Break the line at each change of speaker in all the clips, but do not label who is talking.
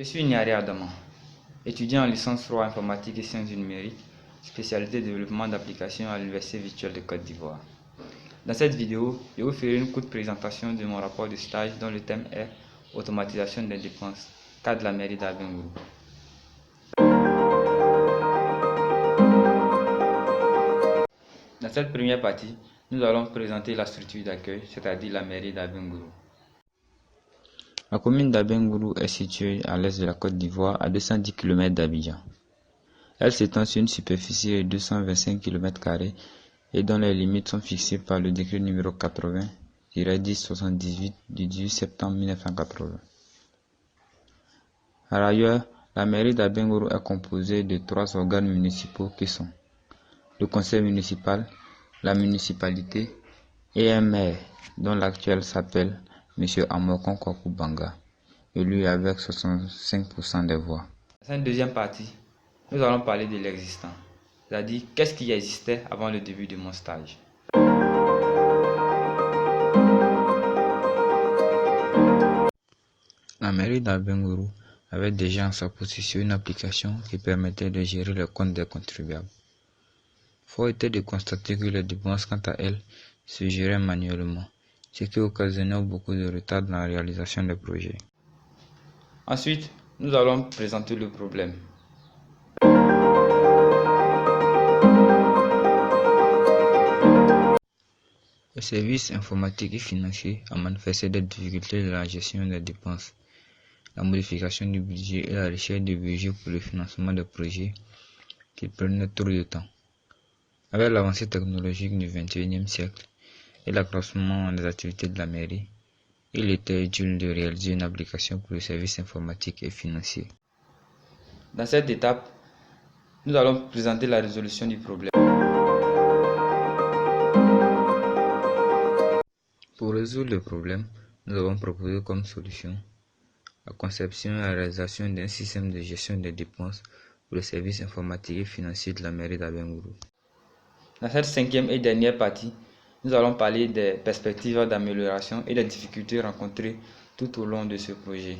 suis Niari Adama, étudiant en licence 3 informatique et sciences du numérique, spécialité développement d'applications à l'Université virtuelle de Côte d'Ivoire. Dans cette vidéo, je vous ferai une courte présentation de mon rapport de stage dont le thème est automatisation des dépenses, cas de la mairie d'Abengourou. Dans cette première partie, nous allons présenter la structure d'accueil, c'est-à-dire la mairie d'Abengourou. La commune d'Abengourou est située à l'est de la Côte d'Ivoire, à 210 km d'Abidjan. Elle s'étend sur une superficie de 225 km² et dont les limites sont fixées par le décret numéro 80-1078 du 18 septembre 1980. Par ailleurs, la mairie d'Abengourou est composée de 3 organes municipaux qui sont le conseil municipal, la municipalité et un maire dont l'actuel s'appelle M. Amokon Kwaku Banga, élu avec 65% des voix. Dans cette deuxième partie, nous allons parler de l'existant, c'est-à-dire qu'est-ce qui existait avant le début de mon stage. La mairie d'Abengourou avait déjà en sa possession une application qui permettait de gérer les comptes des contribuables. Fort était de constater que les dépenses, quant à elles, se géraient manuellement, ce qui occasionnait beaucoup de retard dans la réalisation des projets. Ensuite, nous allons présenter le problème. Le service informatique et financier a manifesté des difficultés de la gestion des dépenses, la modification du budget et la recherche de budget pour le financement des projets qui prenaient trop de temps. Avec l'avancée technologique du XXIe siècle et l'accroissement des activités de la mairie, il était utile de réaliser une application pour le service informatique et financier. Dans cette étape, nous allons présenter la résolution du problème. Pour résoudre le problème, nous avons proposé comme solution la conception et la réalisation d'un système de gestion des dépenses pour le service informatique et financier de la mairie d'Abengourou. Dans cette cinquième et dernière partie, nous allons parler des perspectives d'amélioration et des difficultés rencontrées tout au long de ce projet.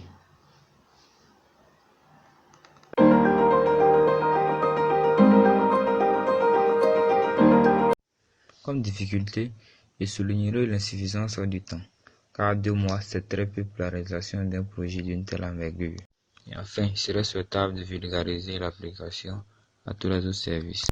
Comme difficulté, je soulignerai l'insuffisance du temps, car 2 mois c'est très peu pour la réalisation d'un projet d'une telle envergure. Et enfin, il serait souhaitable de vulgariser l'application à tous les autres services.